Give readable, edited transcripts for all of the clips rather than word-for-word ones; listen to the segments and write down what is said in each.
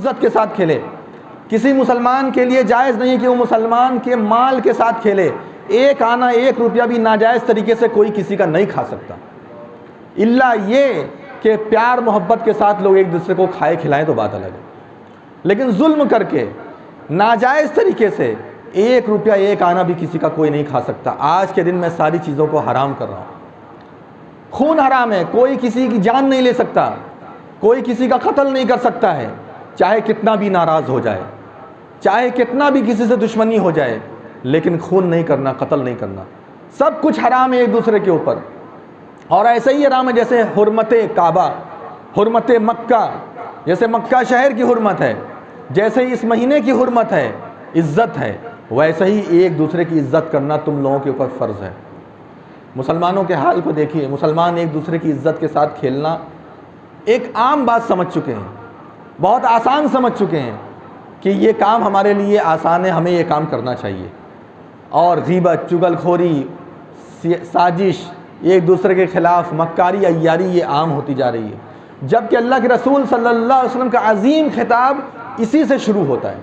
عزت کے ساتھ کھیلے. کسی مسلمان کے لیے جائز نہیں کہ وہ مسلمان کے مال کے ساتھ کھیلے. ایک آنا ایک روپیہ بھی ناجائز طریقے سے کوئی کسی کا نہیں کھا سکتا، الا یہ کہ پیار محبت کے ساتھ لوگ ایک دوسرے کو کھائے کھلائیں تو بات الگ ہے. لیکن ظلم کر کے ناجائز طریقے سے ایک روپیہ ایک آنا بھی کسی کا کوئی نہیں کھا سکتا. آج کے دن میں ساری چیزوں کو حرام کر رہا ہوں. خون حرام ہے، کوئی کسی کی جان نہیں لے سکتا، کوئی کسی کا قتل نہیں کر سکتا ہے، چاہے کتنا بھی ناراض ہو جائے، چاہے کتنا بھی کسی سے دشمنی ہو جائے، لیکن خون نہیں کرنا، قتل نہیں کرنا. سب کچھ حرام ہے ایک دوسرے کے اوپر. اور ایسا ہی حرام ہے جیسے حرمت کعبہ، حرمت مکہ، جیسے مکہ شہر کی حرمت ہے، جیسے ہی اس مہینے کی حرمت ہے، عزت ہے، ویسے ہی ایک دوسرے کی عزت کرنا تم لوگوں کے اوپر فرض ہے. مسلمانوں کے حال کو دیکھیے، مسلمان ایک دوسرے کی عزت کے ساتھ کھیلنا ایک عام بات سمجھ چکے ہیں، بہت آسان سمجھ چکے ہیں کہ یہ کام ہمارے لیے آسان ہے، ہمیں یہ کام کرنا چاہیے. اور غیبت، چغل خوری، سازش، ایک دوسرے کے خلاف مکاری، عیاری، یہ عام ہوتی جا رہی ہے. جبکہ اللہ کے رسول صلی اللہ علیہ وسلم کا عظیم خطاب اسی سے شروع ہوتا ہے.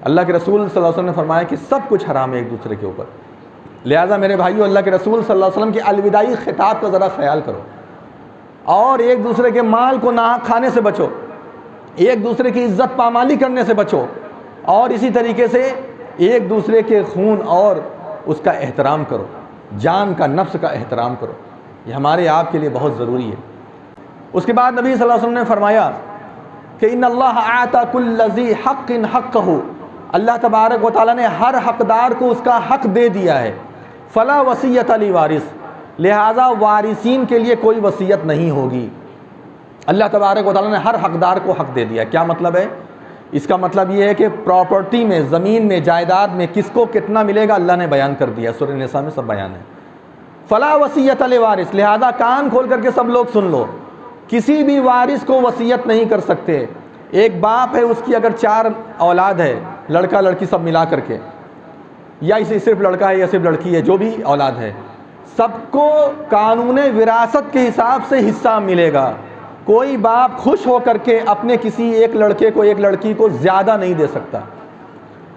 اللہ کے رسول صلی اللہ علیہ وسلم نے فرمایا کہ سب کچھ حرام ہے ایک دوسرے کے اوپر. لہٰذا میرے بھائیو، اللہ کے رسول صلی اللہ علیہ وسلم کے الوداعی خطاب کا ذرا خیال کرو، اور ایک دوسرے کے مال کو ناحق کھانے سے بچو، ایک دوسرے کی عزت پامالی کرنے سے بچو، اور اسی طریقے سے ایک دوسرے کے خون اور اس کا احترام کرو، جان کا، نفس کا احترام کرو. یہ ہمارے آپ کے لیے بہت ضروری ہے. اس کے بعد نبی صلی اللہ علیہ وسلم نے فرمایا کہ ان اللہ اعطى كل ذی حق حقہ، اللہ تبارک و تعالیٰ نے ہر حقدار کو اس کا حق دے دیا ہے. فلا وصیت لوارث، لہذا وارثین کے لیے کوئی وصیت نہیں ہوگی. اللہ تبارک و تعالیٰ نے ہر حقدار کو حق دے دیا. کیا مطلب ہے؟ اس کا مطلب یہ ہے کہ پراپرٹی میں، زمین میں، جائیداد میں کس کو کتنا ملے گا اللہ نے بیان کر دیا. سورہ نساء میں سب بیان ہے. فلا وصیت لوارث، لہذا کان کھول کر کے سب لوگ سن لو، کسی بھی وارث کو وصیت نہیں کر سکتے. ایک باپ ہے، اس کی اگر 4 اولاد ہے، لڑکا لڑکی سب ملا کر کے، یا اسے صرف لڑکا ہے یا صرف لڑکی ہے، جو بھی اولاد ہے، سب کو قانون وراثت کے حساب سے حصہ ملے گا. کوئی باپ خوش ہو کر کے اپنے کسی ایک لڑکے کو، ایک لڑکی کو زیادہ نہیں دے سکتا.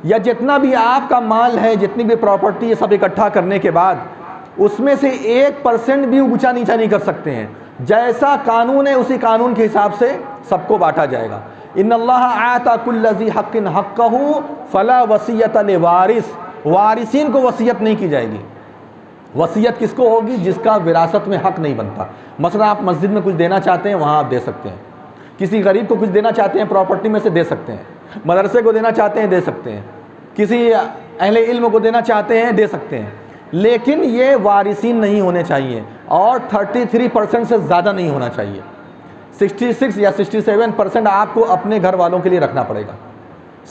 یا جتنا بھی آپ کا مال ہے، جتنی بھی پراپرٹی ہے، سب اکٹھا کرنے کے بعد اس میں سے 1% بھی اونچا نیچا نہیں کر سکتے ہیں. جیسا قانون ہے اسی قانون کے حساب سے سب کو بانٹا جائے گا. ان اللہ اعطى كل ذی حق حقہ فلا وصیت لوارث، وارثین کو وصیت نہیں کی جائے گی. وصیت کس کو ہوگی؟ جس کا وراثت میں حق نہیں بنتا. مثلا آپ مسجد میں کچھ دینا چاہتے ہیں، وہاں آپ دے سکتے ہیں. کسی غریب کو کچھ دینا چاہتے ہیں، پراپرٹی میں سے دے سکتے ہیں. مدرسے کو دینا چاہتے ہیں، دے سکتے ہیں. کسی اہل علم کو دینا چاہتے ہیں، دے سکتے ہیں. لیکن یہ وارثین نہیں ہونے چاہیے، اور 33% سے زیادہ نہیں ہونا چاہیے. 66 یا 67% آپ کو اپنے گھر والوں کے لیے رکھنا پڑے گا.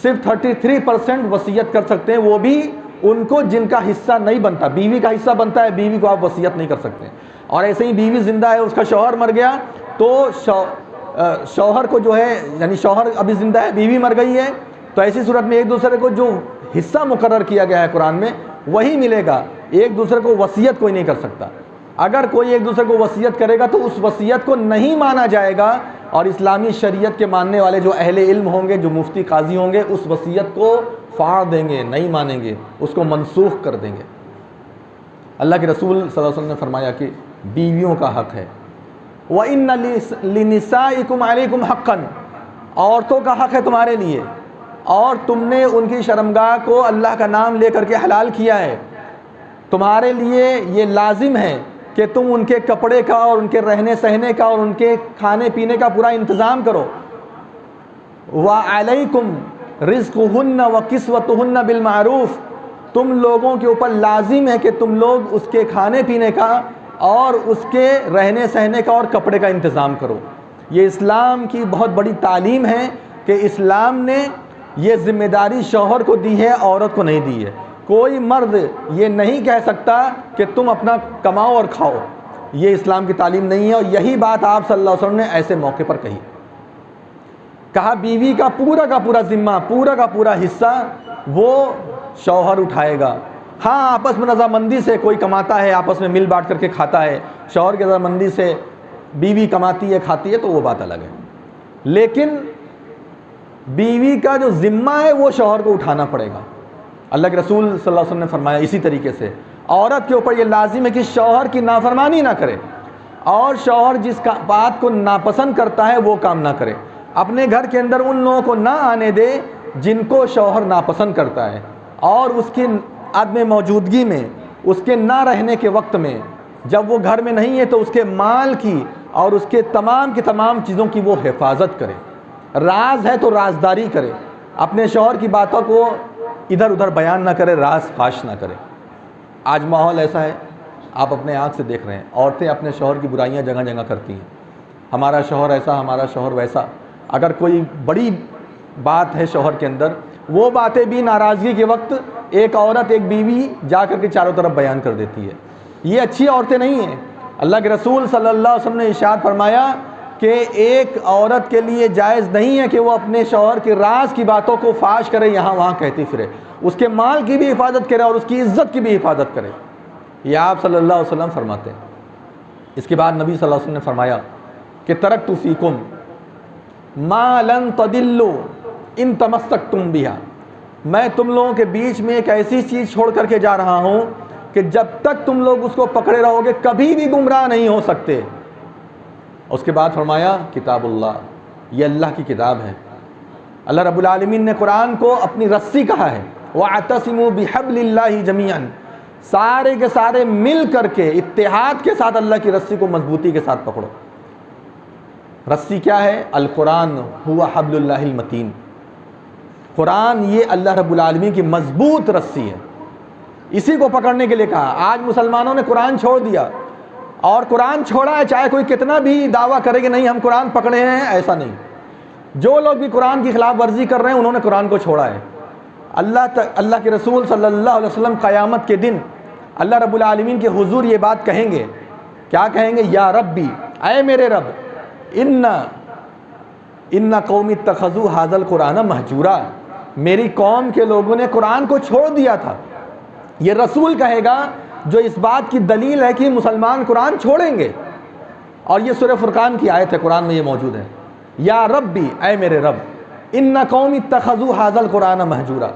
صرف 33% وصیت کر سکتے ہیں، وہ بھی ان کو جن کا حصہ نہیں بنتا. بیوی کا حصہ بنتا ہے، بیوی کو آپ وصیت نہیں کر سکتے. اور ایسے ہی بیوی زندہ ہے، اس کا شوہر مر گیا، تو شوہر کو جو ہے، یعنی شوہر ابھی زندہ ہے، بیوی مر گئی ہے، تو ایسی صورت میں ایک دوسرے کو جو حصہ مقرر کیا گیا ہے قرآن میں وہی ملے گا. ایک دوسرے کو وصیت کوئی نہیں کر سکتا. اگر کوئی ایک دوسرے کو وصیت کرے گا تو اس وصیت کو نہیں مانا جائے گا، اور اسلامی شریعت کے ماننے والے جو اہل علم ہوں گے، جو مفتی قاضی ہوں گے، اس وصیت کو پھاڑ دیں گے، نہیں مانیں گے، اس کو منسوخ کر دیں گے. اللہ کے رسول صلی اللہ علیہ وسلم نے فرمایا کہ بیویوں کا حق ہے. وَإِنَّ لِنِسَائِكُمْ عَلَيْكُمْ حَقًّا، عورتوں کا حق ہے تمہارے لیے، اور تم نے ان کی شرمگاہ کو اللہ کا نام لے کر کے حلال کیا ہے. تمہارے لیے یہ لازم ہے کہ تم ان کے کپڑے کا اور ان کے رہنے سہنے کا اور ان کے کھانے پینے کا پورا انتظام کرو. وَعَلَيْكُمْ رِزْقُهُنَّ وَكِسْوَتُهُنَّ بِالْمَعْرُوفِ، تم لوگوں کے اوپر لازم ہے کہ تم لوگ اس کے کھانے پینے کا اور اس کے رہنے سہنے کا اور کپڑے کا انتظام کرو. یہ اسلام کی بہت بڑی تعلیم ہے کہ اسلام نے یہ ذمہ داری شوہر کو دی ہے، عورت کو نہیں دی ہے. کوئی مرد یہ نہیں کہہ سکتا کہ تم اپنا کماؤ اور کھاؤ. یہ اسلام کی تعلیم نہیں ہے، اور یہی بات آپ صلی اللہ علیہ وسلم نے ایسے موقع پر کہی. کہا بیوی کا پورا ذمہ، پورا کا پورا حصہ وہ شوہر اٹھائے گا. ہاں، آپس میں رضامندی سے کوئی کماتا ہے، آپس میں مل بانٹ کر کے کھاتا ہے، شوہر کی رضامندی سے بیوی کماتی ہے، کھاتی ہے، تو وہ بات الگ ہے. لیکن بیوی کا جو ذمہ ہے وہ شوہر کو اٹھانا پڑے گا۔ اللہ کے رسول صلی اللہ علیہ وسلم نے فرمایا اسی طریقے سے عورت کے اوپر یہ لازم ہے کہ شوہر کی نافرمانی نہ کرے، اور شوہر جس کا بات کو ناپسند کرتا ہے وہ کام نہ کرے، اپنے گھر کے اندر ان لوگوں کو نہ آنے دے جن کو شوہر ناپسند کرتا ہے، اور اس کی عدم موجودگی میں، اس کے نہ رہنے کے وقت میں، جب وہ گھر میں نہیں ہے تو اس کے مال کی اور اس کے تمام کی تمام چیزوں کی وہ حفاظت کرے، راز ہے تو رازداری کرے، اپنے شوہر کی باتوں کو ادھر ادھر بیان نہ کرے، راز فاش نہ کرے۔ آج ماحول ایسا ہے، آپ اپنے آنکھ سے دیکھ رہے ہیں، عورتیں اپنے شوہر کی برائیاں جگہ جگہ کرتی ہیں، ہمارا شوہر ایسا، ہمارا شوہر ویسا۔ اگر کوئی بڑی بات ہے شوہر کے اندر، وہ باتیں بھی ناراضگی کے وقت ایک عورت، ایک بیوی جا کر کے چاروں طرف بیان کر دیتی ہے۔ یہ اچھی عورتیں نہیں ہیں۔ اللہ کے رسول صلی اللہ علیہ وسلم نے ارشاد فرمایا کہ ایک عورت کے لیے جائز نہیں ہے کہ وہ اپنے شوہر کے راز کی باتوں کو فاش کرے، یہاں وہاں کہتی پھرے، اس کے مال کی بھی حفاظت کرے اور اس کی عزت کی بھی حفاظت کرے۔ یہ آپ صلی اللہ علیہ وسلم فرماتے ہیں۔ اس کے بعد نبی صلی اللہ علیہ وسلم نے فرمایا کہ ترکت فیکم ما لن تضلوا ان تمسکتم بها، میں تم لوگوں کے بیچ میں ایک ایسی چیز چھوڑ کر کے جا رہا ہوں کہ جب تک تم لوگ اس کو پکڑے رہو گے کبھی بھی گمراہ نہیں ہو سکتے۔ اس کے بعد فرمایا کتاب اللہ، یہ اللہ کی کتاب ہے۔ اللہ رب العالمین نے قرآن کو اپنی رسی کہا ہے، وَاعْتَصِمُوا بِحَبْلِ اللَّهِ جَمِيعًا، سارے کے سارے مل کر کے اتحاد کے ساتھ اللہ کی رسی کو مضبوطی کے ساتھ پکڑو۔ رسی کیا ہے؟ القرآن ہوا حبل اللہ المتین، قرآن یہ اللہ رب العالمین کی مضبوط رسی ہے، اسی کو پکڑنے کے لیے کہا۔ آج مسلمانوں نے قرآن چھوڑ دیا، اور قرآن چھوڑا ہے چاہے کوئی کتنا بھی دعویٰ کرے کہ نہیں ہم قرآن پکڑے ہیں، ایسا نہیں۔ جو لوگ بھی قرآن کی خلاف ورزی کر رہے ہیں انہوں نے قرآن کو چھوڑا ہے۔ اللہ کے رسول صلی اللہ علیہ وسلم قیامت کے دن اللہ رب العالمین کے حضور یہ بات کہیں گے، کیا کہیں گے؟ یا ربی، اے میرے رب، ان قوم اتخذوا ھذا القرآن مہجورا، میری قوم کے لوگوں نے قرآن کو چھوڑ دیا تھا۔ یہ رسول کہے گا جو اس بات کی دلیل ہے کہ مسلمان قرآن چھوڑیں گے، اور یہ سورہ فرقان کی آیت ہے، قرآن میں یہ موجود ہے۔ یا ربی، اے میرے رب، ان قوم اتخذوا ھذا القرآن مہجورا،